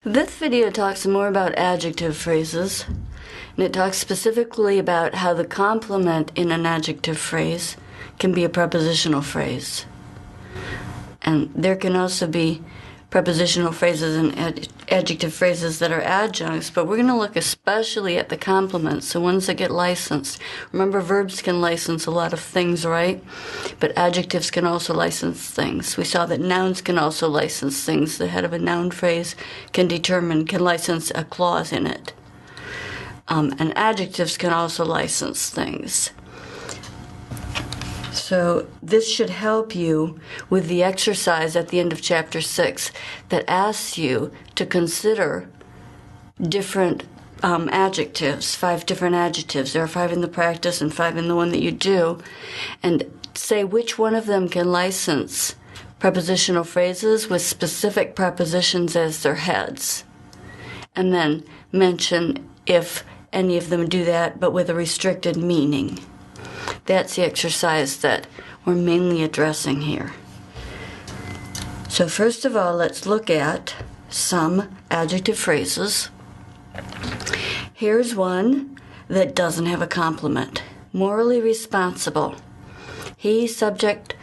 This video talks more about adjective phrases, and it talks specifically about how the complement in an adjective phrase can be a prepositional phrase. And there can also be prepositional phrases and adjective phrases that are adjuncts, but we're going to look especially at the complements, the ones that get licensed. Remember, verbs can license a lot of things, right? But adjectives can also license things. We saw that nouns can also license things. The head of a noun phrase can license a clause in it. And adjectives can also license things. So this should help you with the exercise at the end of Chapter 6 that asks you to consider different adjectives, 5 different adjectives. There are 5 in the practice and 5 in the one that you do. And say which one of them can license prepositional phrases with specific prepositions as their heads. And then mention if any of them do that, but with a restricted meaning. That's the exercise that we're mainly addressing here. So first of all, let's look at some adjective phrases. Here's one that doesn't have a complement. Morally responsible. He, subject,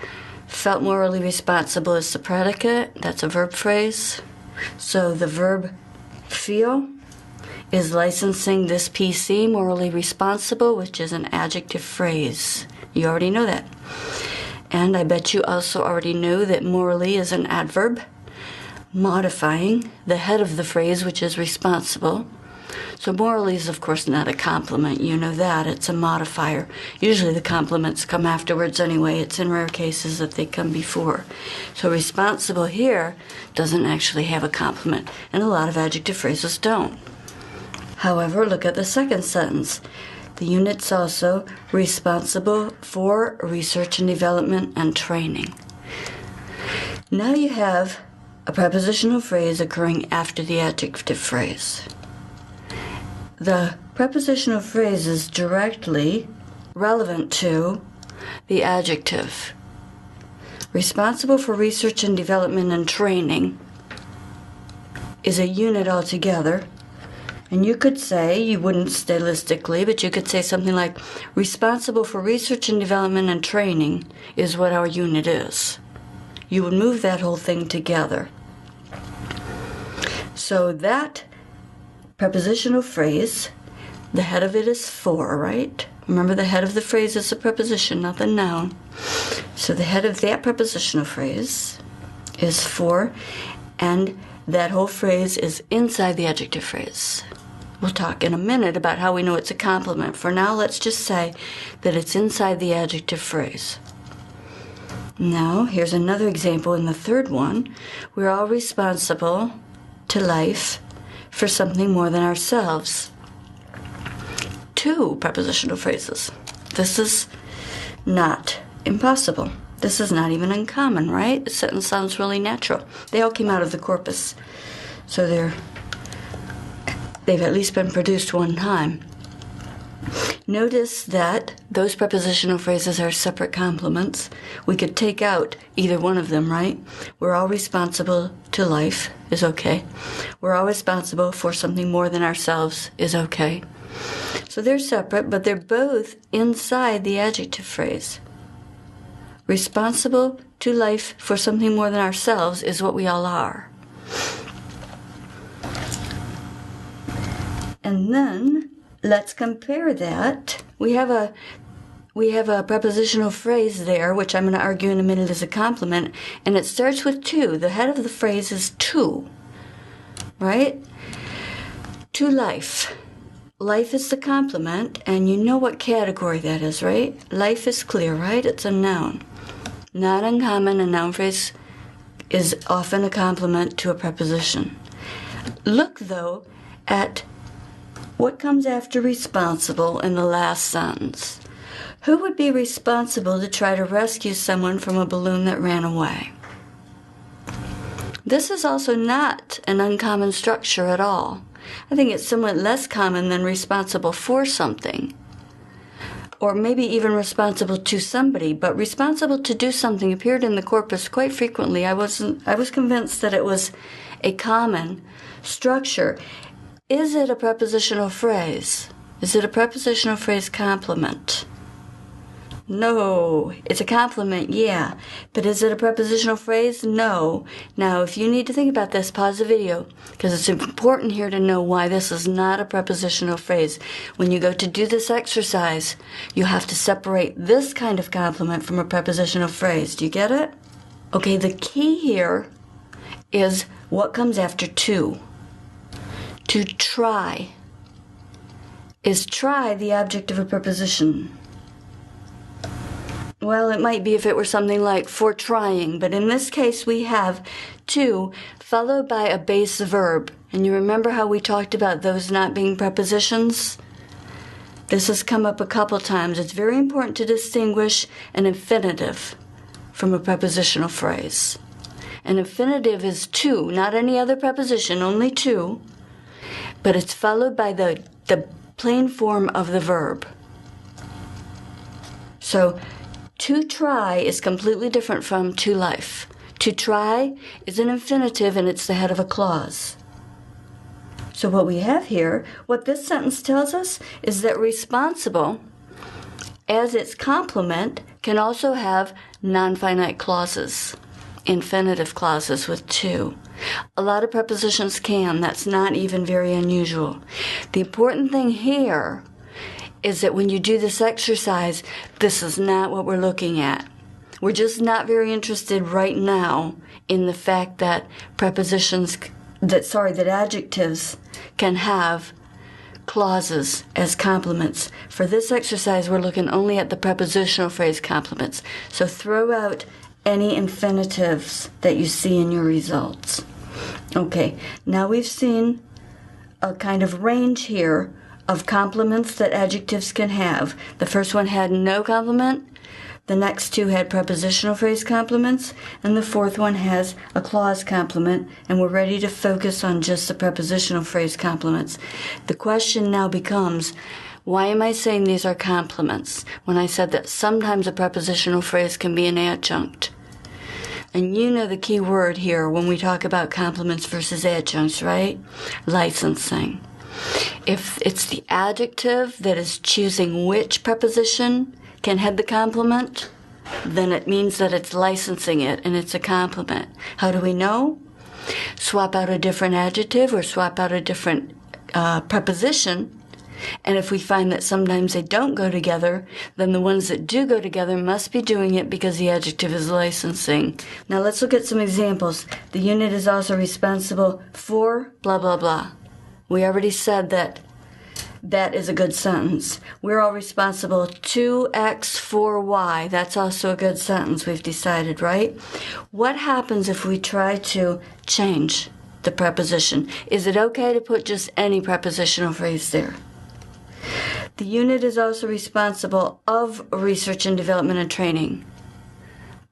felt morally responsible is the predicate. That's a verb phrase. So the verb feel is licensing this PC, morally responsible, which is an adjective phrase. You already know that. And I bet you also already know that morally is an adverb, modifying the head of the phrase, which is responsible. So morally is, of course, not a complement. You know that. It's a modifier. Usually the complements come afterwards anyway. It's in rare cases that they come before. So responsible here doesn't actually have a complement, and a lot of adjective phrases don't. However, look at the second sentence. The unit's also responsible for research and development and training. Now you have a prepositional phrase occurring after the adjective phrase. The prepositional phrase is directly relevant to the adjective. Responsible for research and development and training is a unit altogether. And you could say, you wouldn't stylistically, but you could say something like, responsible for research and development and training is what our unit is. You would move that whole thing together. So that prepositional phrase, the head of it is for, right? Remember, the head of the phrase is a preposition, not the noun. So the head of that prepositional phrase is for, and that whole phrase is inside the adjective phrase. We'll talk in a minute about how we know it's a complement. For now, let's just say that it's inside the adjective phrase. Now, here's another example in the third one. We're all responsible to life for something more than ourselves. 2 prepositional phrases. This is not impossible. This is not even uncommon, right? The sentence sounds really natural. They all came out of the corpus. So they've at least been produced one time. Notice that those prepositional phrases are separate complements. We could take out either one of them, right? We're all responsible to life is okay. We're all responsible for something more than ourselves is okay. So they're separate, but they're both inside the adjective phrase. Responsible to life for something more than ourselves is what we all are. And then let's compare that. We have a prepositional phrase there, which I'm going to argue in a minute is a complement, and it starts with to. The head of the phrase is to, right? To life. Life is the complement, and you know what category that is, right? Life is clear, right? It's a noun. Not uncommon, a noun phrase is often a complement to a preposition. Look, though, at what comes after responsible in the last sentence. Who would be responsible to try to rescue someone from a balloon that ran away? This is also not an uncommon structure at all. I think it's somewhat less common than responsible for something, or maybe even responsible to somebody, but responsible to do something appeared in the corpus quite frequently. I was convinced that it was a common structure. Is it a prepositional phrase? Is it a prepositional phrase complement? No. It's a complement, yeah. But is it a prepositional phrase? No. Now, if you need to think about this, pause the video, because it's important here to know why this is not a prepositional phrase. When you go to do this exercise, you have to separate this kind of complement from a prepositional phrase. Do you get it? Okay, the key here is what comes after to. To try. Is try the object of a preposition? Well, it might be if it were something like for trying, but in this case we have to followed by a base verb. And you remember how we talked about those not being prepositions? This has come up a couple times. It's very important to distinguish an infinitive from a prepositional phrase. An infinitive is to, not any other preposition, only to, but it's followed by the plain form of the verb. So, to try is completely different from to life. To try is an infinitive and it's the head of a clause. So what we have here, what this sentence tells us, is that responsible, as its complement, can also have non-finite clauses, infinitive clauses with to. A lot of prepositions can. That's not even very unusual. The important thing here is that when you do this exercise, this is not what we're looking at. We're just not very interested right now in the fact that that adjectives can have clauses as complements. For this exercise, we're looking only at the prepositional phrase complements. So throw out any infinitives that you see in your results. Okay, now we've seen a kind of range here of complements that adjectives can have. The first one had no complement, the next two had prepositional phrase complements, and the fourth one has a clause complement, and we're ready to focus on just the prepositional phrase complements. The question now becomes, why am I saying these are complements when I said that sometimes a prepositional phrase can be an adjunct? And you know the key word here when we talk about complements versus adjuncts, right? Licensing. If it's the adjective that is choosing which preposition can head the complement, then it means that it's licensing it and it's a complement. How do we know? Swap out a different adjective or swap out a different preposition, and if we find that sometimes they don't go together, then the ones that do go together must be doing it because the adjective is licensing. Now let's look at some examples. The unit is also responsible for blah, blah, blah. We already said that that is a good sentence. We're all responsible to X for Y. That's also a good sentence, we've decided, right? What happens if we try to change the preposition? Is it okay to put just any prepositional phrase there? The unit is also responsible of research and development and training.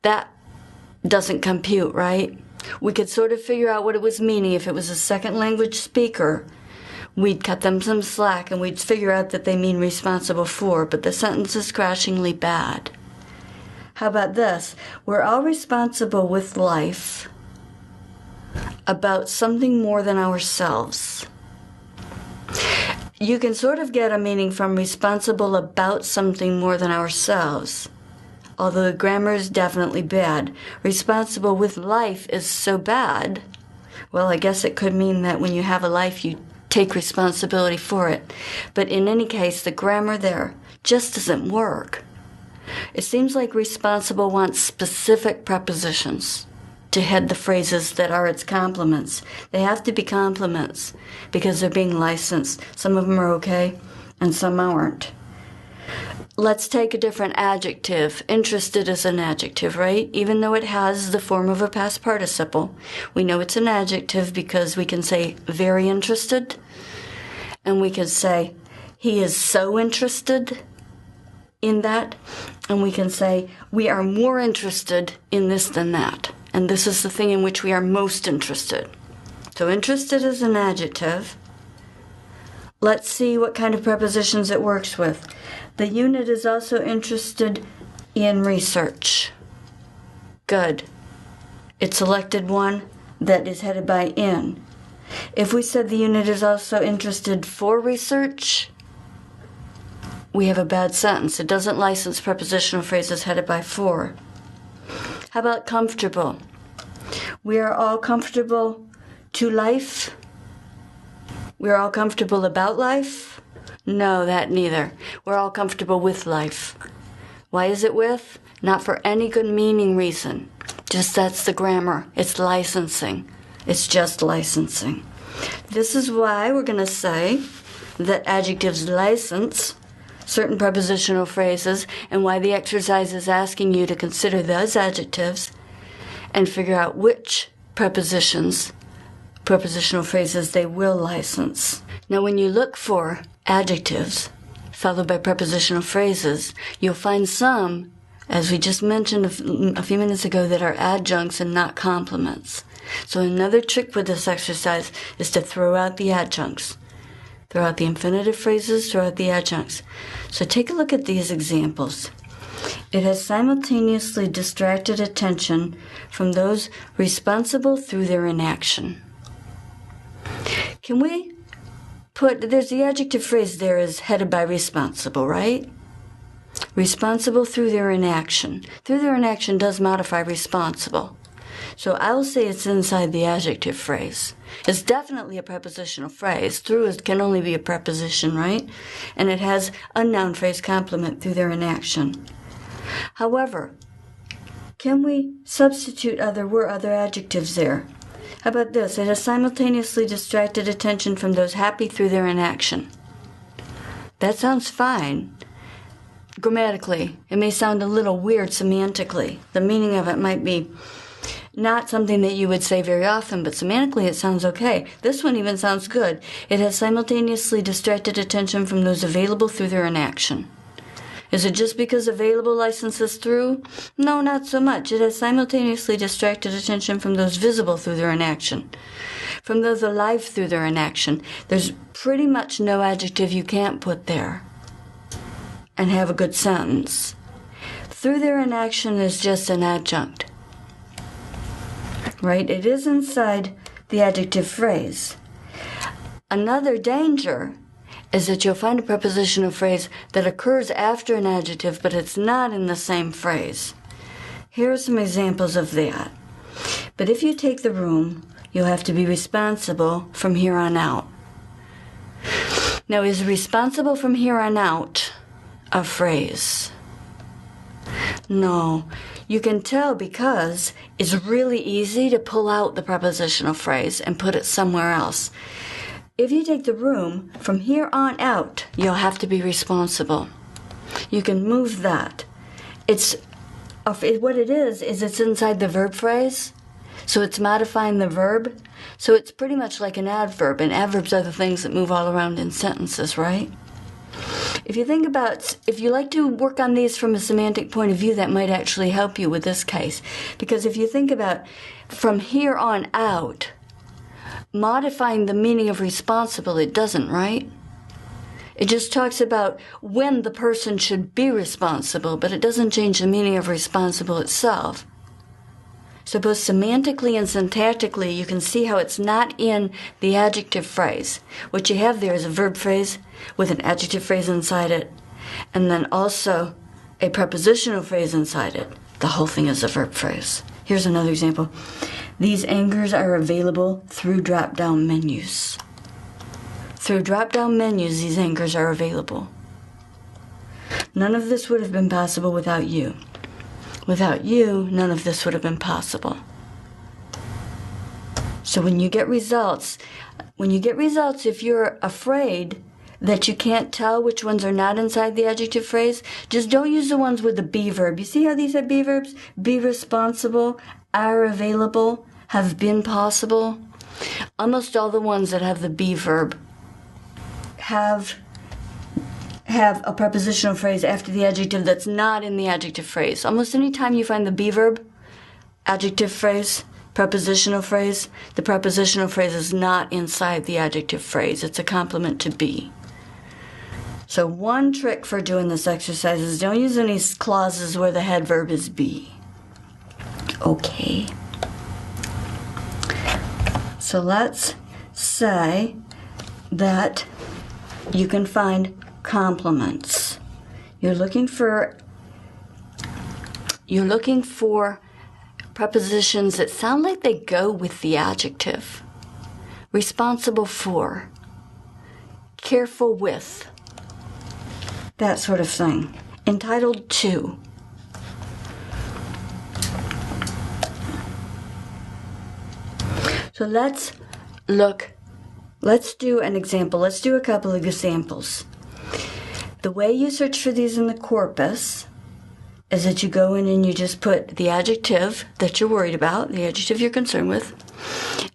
That doesn't compute, right? We could sort of figure out what it was meaning. If it was a second language speaker, we'd cut them some slack and we'd figure out that they mean responsible for, but the sentence is crashingly bad. How about this? We're all responsible with life about something more than ourselves. You can sort of get a meaning from responsible about something more than ourselves, although the grammar is definitely bad. Responsible with life is so bad. Well, I guess it could mean that when you have a life, you take responsibility for it. But in any case, the grammar there just doesn't work. It seems like responsible wants specific prepositions to head the phrases that are its complements. They have to be complements because they're being licensed. Some of them are okay and some aren't. Let's take a different adjective. Interested is an adjective, right? Even though it has the form of a past participle, we know it's an adjective because we can say very interested, and we can say he is so interested in that, and we can say we are more interested in this than that, and this is the thing in which we are most interested. So interested is an adjective. let's see what kind of prepositions it works with. The unit is also interested in research. Good. It selected one that is headed by in. If we said the unit is also interested for research, we have a bad sentence. It doesn't license prepositional phrases headed by for. How about comfortable? We are all comfortable to life. We're all comfortable about life? No, that neither. We're all comfortable with life. Why is it with? Not for any good meaning reason. Just that's the grammar. It's licensing. It's just licensing. This is why we're going to say that adjectives license certain prepositional phrases, and why the exercise is asking you to consider those adjectives and figure out which prepositional phrases they will license. Now, when you look for adjectives followed by prepositional phrases, you'll find some, as we just mentioned a few minutes ago, that are adjuncts and not complements. So another trick with this exercise is to throw out the adjuncts. Throw out the infinitive phrases, throw out the adjuncts. So take a look at these examples. It has simultaneously distracted attention from those responsible through their inaction. Can we there's the adjective phrase there is headed by responsible, right? Responsible through their inaction. Through their inaction does modify responsible. So I will say it's inside the adjective phrase. It's definitely a prepositional phrase. Through can only be a preposition, right? And it has a noun phrase complement through their inaction. However, can we substitute other adjectives there? How about this? It has simultaneously distracted attention from those happy through their inaction. That sounds fine. Grammatically, it may sound a little weird semantically. The meaning of it might be not something that you would say very often, but semantically it sounds okay. This one even sounds good. It has simultaneously distracted attention from those available through their inaction. Is it just because available licenses through? No, not so much. It has simultaneously distracted attention from those visible through their inaction, from those alive through their inaction. There's pretty much no adjective you can't put there and have a good sentence. Through their inaction is just an adjunct, right? It is inside the adjective phrase. Another danger is that you'll find a prepositional phrase that occurs after an adjective, but it's not in the same phrase. Here are some examples of that. But if you take the room, you'll have to be responsible from here on out. Now, is responsible from here on out a phrase? No. You can tell because it's really easy to pull out the prepositional phrase and put it somewhere else. If you take the room, from here on out, you'll have to be responsible. You can move that. What it is it's inside the verb phrase, so it's modifying the verb. So it's pretty much like an adverb, and adverbs are the things that move all around in sentences, right? If you like to work on these from a semantic point of view, that might actually help you with this case. Because if you think about from here on out, modifying the meaning of responsible, it doesn't, right? It just talks about when the person should be responsible, but it doesn't change the meaning of responsible itself. So both semantically and syntactically, you can see how it's not in the adjective phrase. What you have there is a verb phrase with an adjective phrase inside it, and then also a prepositional phrase inside it. The whole thing is a verb phrase. Here's another example. These anchors are available through drop-down menus. Through drop-down menus, these anchors are available. None of this would have been possible without you. Without you, none of this would have been possible. So when you get results, if you're afraid that you can't tell which ones are not inside the adjective phrase, just don't use the ones with the be verb. You see how these are be verbs? Be responsible, are available, have been possible. Almost all the ones that have the be verb have a prepositional phrase after the adjective that's not in the adjective phrase. Almost any time you find the be verb, adjective phrase, prepositional phrase, the prepositional phrase is not inside the adjective phrase. It's a complement to be. So one trick for doing this exercise is don't use any clauses where the head verb is be. Okay. So let's say that you can find complements. You're looking for prepositions that sound like they go with the adjective. Responsible for, careful with, that sort of thing. Entitled to. So let's do an example. Let's do a couple of examples. The way you search for these in the corpus is that you go in and you just put the adjective that you're worried about, the adjective you're concerned with,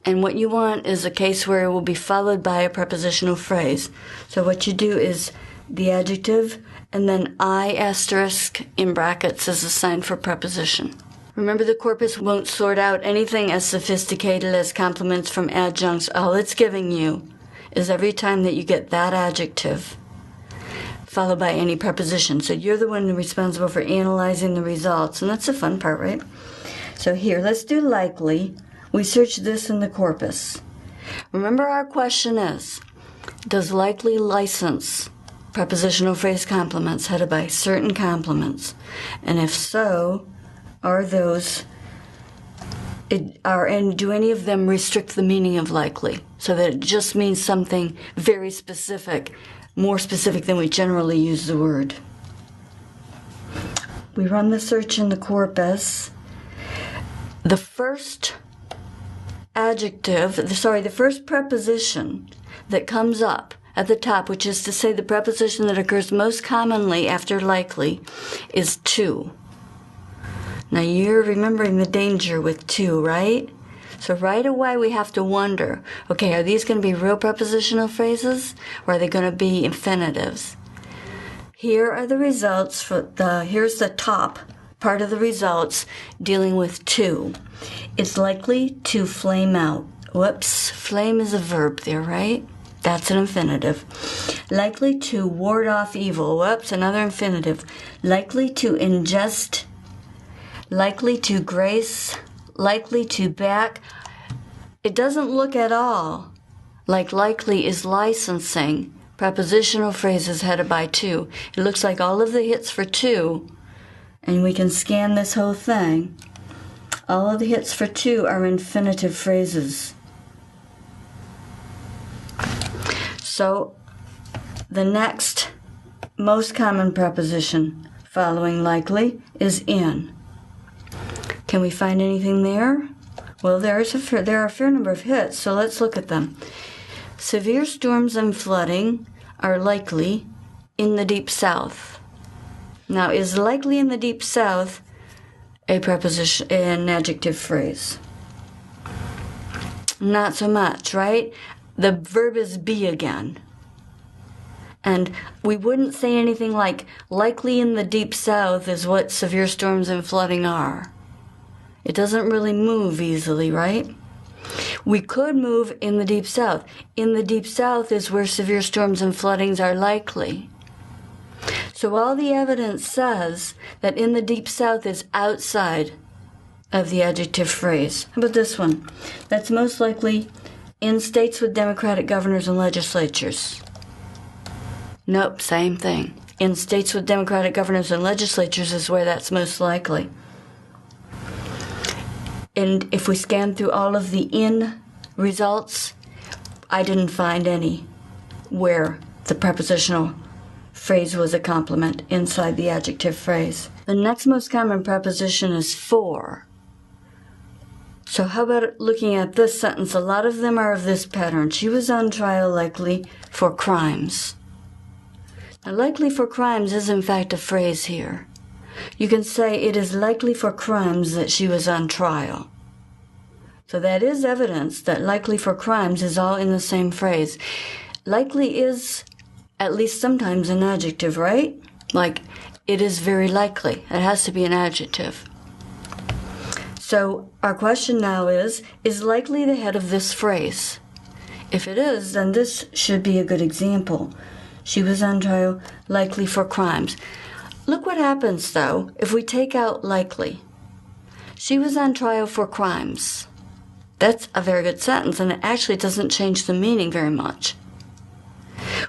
and what you want is a case where it will be followed by a prepositional phrase. So what you do is the adjective and then I asterisk in brackets is a sign for preposition. Remember, the corpus won't sort out anything as sophisticated as complements from adjuncts. All it's giving you is every time that you get that adjective followed by any preposition. So you're the one responsible for analyzing the results, and that's the fun part, right? So here, let's do likely. We search this in the corpus. Remember, our question is, does likely license prepositional phrase complements headed by certain complements? And if so, do any of them restrict the meaning of likely so that it just means something very specific, more specific than we generally use the word? We run the search in the corpus. The first the first preposition that comes up at the top, which is to say the preposition that occurs most commonly after likely, is to. Now you're remembering the danger with to, right? So right away we have to wonder, okay, are these going to be real prepositional phrases or are they going to be infinitives? Here are the results here's the top part of the results dealing with to. It's likely to flame out. Whoops, flame is a verb there, right? That's an infinitive. Likely to ward off evil. Whoops, another infinitive. Likely to ingest, likely to grace, likely to back. It doesn't look at all like likely is licensing prepositional phrases headed by to. It looks like all of the hits for to, and we can scan this whole thing. All of the hits for to are infinitive phrases. So the next most common preposition following likely is in. Can we find anything there? Well, there are a fair number of hits, so let's look at them. Severe storms and flooding are likely in the deep south. Now, is likely in the deep south a preposition, an adjective phrase? Not so much, right? The verb is be again. And we wouldn't say anything like likely in the deep south is what severe storms and flooding are. It doesn't really move easily, right? We could move in the deep south. In the deep south is where severe storms and floodings are likely. So all the evidence says that in the deep south is outside of the adjective phrase. How about this one? That's most likely in states with Democratic governors and legislatures. Nope, same thing. In states with Democratic governors and legislatures is where that's most likely. And if we scan through all of the in results, I didn't find any where the prepositional phrase was a complement inside the adjective phrase. The next most common preposition is for. So how about looking at this sentence? A lot of them are of this pattern. She was on trial likely for crimes. Now, likely for crimes is in fact a phrase here. You can say it is likely for crimes that she was on trial. So that is evidence that likely for crimes is all in the same phrase. Likely is at least sometimes an adjective, right? Like, it is very likely. It has to be an adjective. So our question now is likely the head of this phrase? If it is, then this should be a good example. She was on trial likely for crimes. Look what happens, though, if we take out likely. She was on trial for crimes. That's a very good sentence, and it actually doesn't change the meaning very much.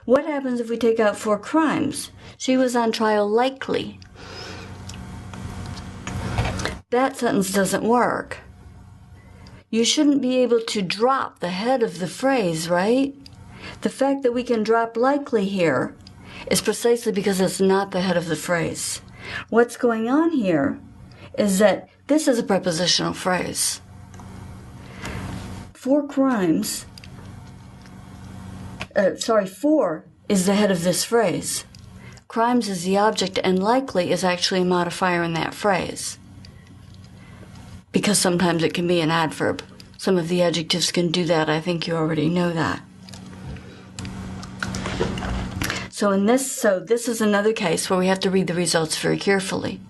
What happens if we take out for crimes? She was on trial likely. That sentence doesn't work. You shouldn't be able to drop the head of the phrase, right? The fact that we can drop likely here is precisely because it's not the head of the phrase. What's going on here is that this is a prepositional phrase. For crimes, for is the head of this phrase. Crimes is the object, and likely is actually a modifier in that phrase. Because sometimes it can be an adverb. Some of the adjectives can do that. I think you already know that. So this is another case where we have to read the results very carefully.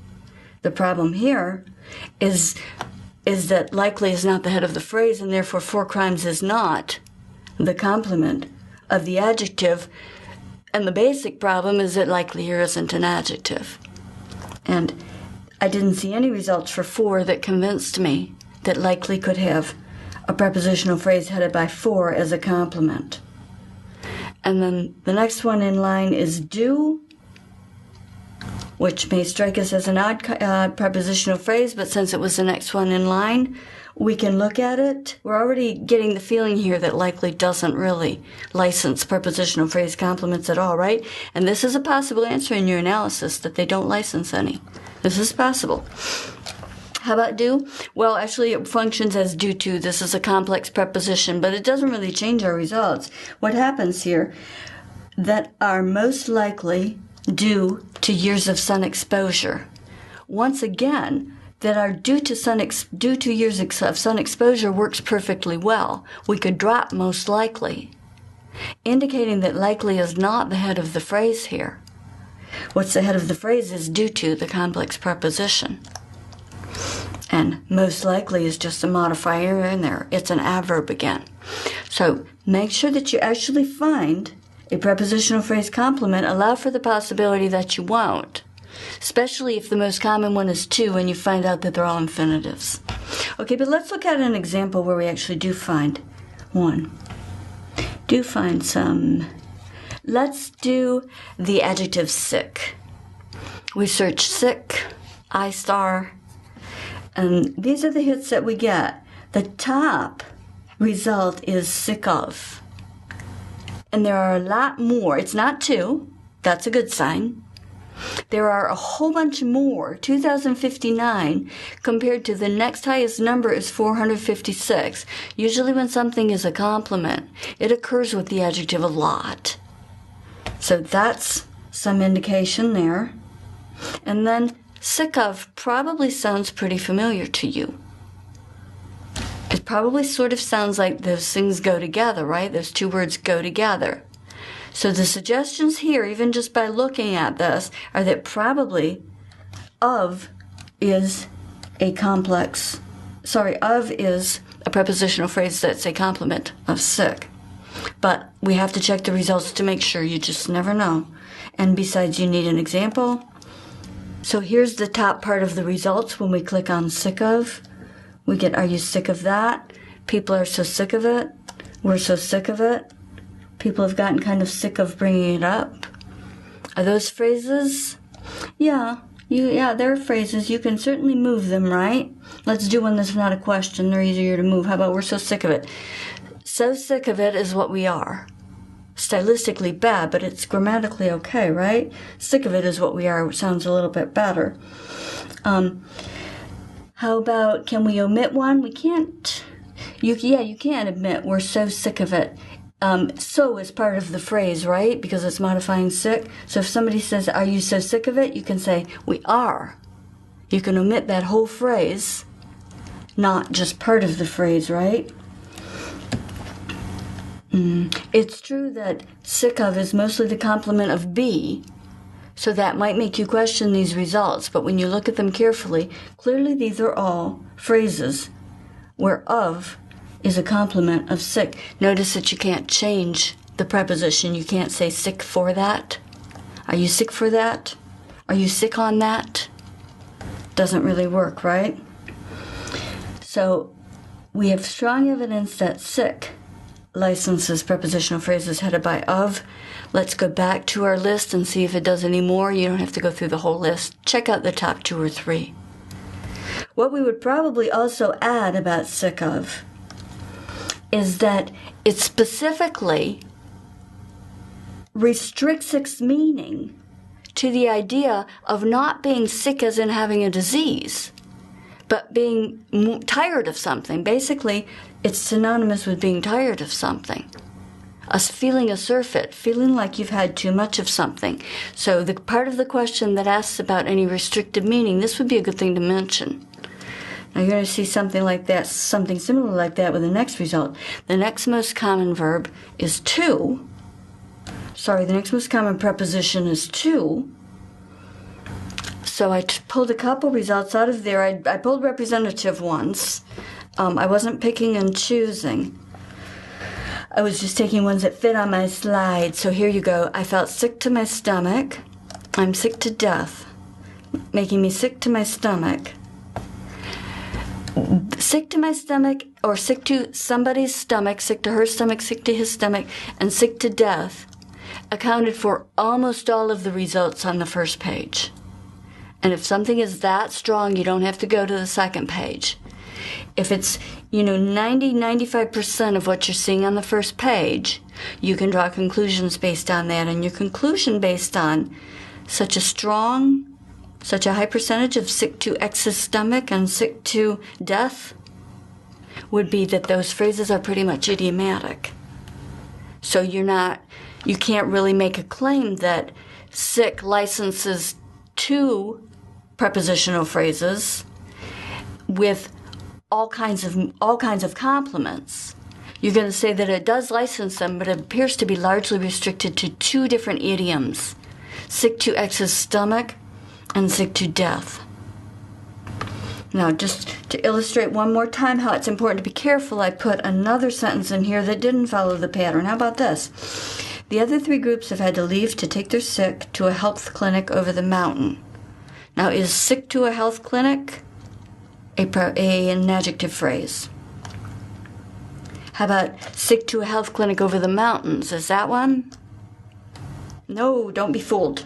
The problem here is that likely is not the head of the phrase, and therefore for crimes is not the complement of the adjective. And the basic problem is that likely here isn't an adjective. And I didn't see any results for that convinced me that likely could have a prepositional phrase headed by for as a complement. And then the next one in line is do, which may strike us as an odd prepositional phrase, but since it was the next one in line, we can look at it. We're already getting the feeling here that likely doesn't really license prepositional phrase complements at all, right? And this is a possible answer in your analysis, that they don't license any. This is possible. How about do? Well, actually it functions as due to. This is a complex preposition, but it doesn't really change our results. What happens here, that are most likely due to years of sun exposure. Once again, that are due to years of sun exposure works perfectly well. We could drop most likely, indicating that likely is not the head of the phrase here. What's the head of the phrase is due to the complex preposition. And most likely is just a modifier in there. It's an adverb again. So make sure that you actually find a prepositional phrase complement. Allow for the possibility that you won't, especially if the most common one is to and you find out that they're all infinitives. Okay, but let's look at an example where we actually do find one. Do find some. Let's do the adjective sick. We search sick, I star, and these are the hits that we get. The top result is sick of. And there are a lot more. It's not two. That's a good sign. There are a whole bunch more, 2,059, compared to the next highest number is 456. Usually when something is a complement, it occurs with the adjective a lot. So that's some indication there. And then sick of probably sounds pretty familiar to you. It probably sort of sounds like those things go together, right? Those two words go together. So the suggestions here, even just by looking at this, are that probably of is a prepositional phrase that's a complement of sick. But we have to check the results to make sure. You just never know. And besides, you need an example. So here's the top part of the results. When we click on sick of, we get, are you sick of that? People are so sick of it. We're so sick of it. People have gotten kind of sick of bringing it up. Are those phrases? Yeah, they're phrases. You can certainly move them, right? Let's do one that's not a question. They're easier to move. How about we're so sick of it? So sick of it is what we are. Stylistically bad, but it's grammatically okay, right? Sick of it is what we are. It sounds a little bit better. How about, can we omit one? We can't. You can admit we're so sick of it. So is part of the phrase, right? Because it's modifying sick. So if somebody says, are you so sick of it? You can say, we are. You can omit that whole phrase, not just part of the phrase, right? It's true that sick of is mostly the complement of be. So that might make you question these results, but when you look at them carefully, clearly these are all phrases where of is a complement of sick. Notice that you can't change the preposition. You can't say sick for that. Are you sick for that? Are you sick on that? Doesn't really work, right? So we have strong evidence that sick licenses prepositional phrases headed by of. Let's go back to our list and see if it does any more. You don't have to go through the whole list. Check out the top 2 or 3. What we would probably also add about sick of is that it specifically restricts its meaning to the idea of not being sick as in having a disease, but being tired of something. Basically, it's synonymous with being tired of something. Us feeling a surfeit, feeling like you've had too much of something. So the part of the question that asks about any restrictive meaning, this would be a good thing to mention. Now you're going to see something like that, something similar like that with the next result. The next most common verb is to. The next most common preposition is to. So I pulled a couple results out of there. I pulled representative ones. I wasn't picking and choosing. I was just taking ones that fit on my slide. So here you go. I felt sick to my stomach. I'm sick to death. Making me sick to my stomach. Sick to my stomach, or sick to somebody's stomach, sick to her stomach, sick to his stomach, and sick to death accounted for almost all of the results on the first page. And if something is that strong, you don't have to go to the second page. If it's, 90-95% of what you're seeing on the first page, you can draw conclusions based on that. And your conclusion based on such a high percentage of sick to X's stomach and sick to death would be that those phrases are pretty much idiomatic. So you can't really make a claim that sick licenses two prepositional phrases with all kinds of complements. You're going to say that it does license them, but it appears to be largely restricted to 2 different idioms: sick to X's stomach and sick to death. Now, just to illustrate one more time how it's important to be careful, I put another sentence in here that didn't follow the pattern. How about this? The other 3 groups have had to leave to take their sick to a health clinic over the mountain. Now, is sick to a health clinic an adjective phrase? How about sick to a health clinic over the mountains? Is that one? No, don't be fooled.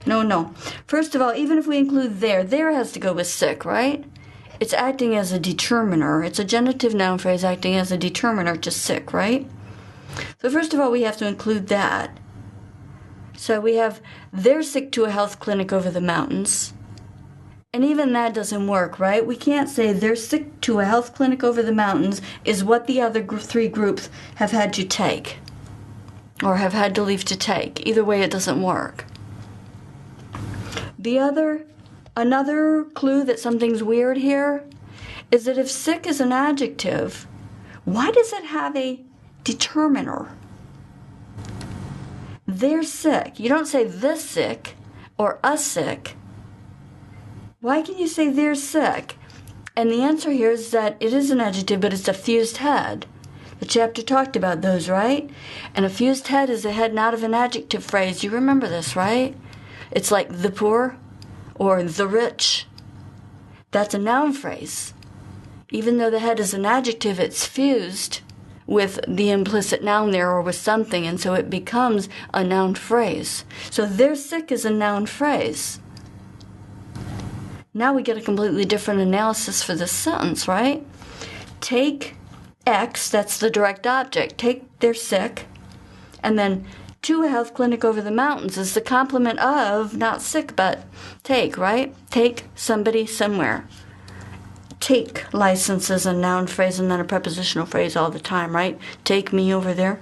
No. First of all, even if we include there has to go with sick, right? It's acting as a determiner. It's a genitive noun phrase acting as a determiner to sick, right? So first of all, we have to include that. So we have they're sick to a health clinic over the mountains. And even that doesn't work, right? We can't say they're sick to a health clinic over the mountains is what the other 3 groups have had to take or have had to leave to take. Either way, it doesn't work. Another clue that something's weird here is that if sick is an adjective, why does it have a determiner? They're sick. You don't say this sick or a sick. Why can you say they're sick? And the answer here is that it is an adjective, but it's a fused head. The chapter talked about those, right? And a fused head is a head not of an adjective phrase. You remember this, right? It's like the poor or the rich. That's a noun phrase. Even though the head is an adjective, it's fused with the implicit noun there or with something, and so it becomes a noun phrase. So they're sick is a noun phrase. Now we get a completely different analysis for this sentence, right? Take X, that's the direct object. Take they're sick, and then to a health clinic over the mountains is the complement of, not sick, but take, right? Take somebody somewhere. Take licenses a noun phrase and then a prepositional phrase all the time, right? Take me over there.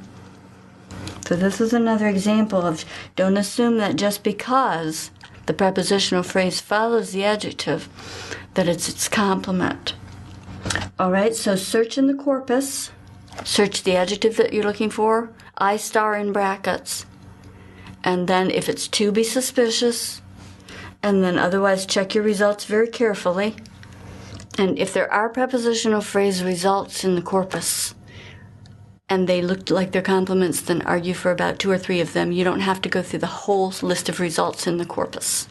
So this is another example of don't assume that just because the prepositional phrase follows the adjective that it's its complement. All right, so search in the corpus. Search the adjective that you're looking for. I star in brackets. And then if it's to, be suspicious. And then otherwise check your results very carefully. And if there are prepositional phrase results in the corpus, and they looked like they're complements, then argue for about 2 or 3 of them. You don't have to go through the whole list of results in the corpus.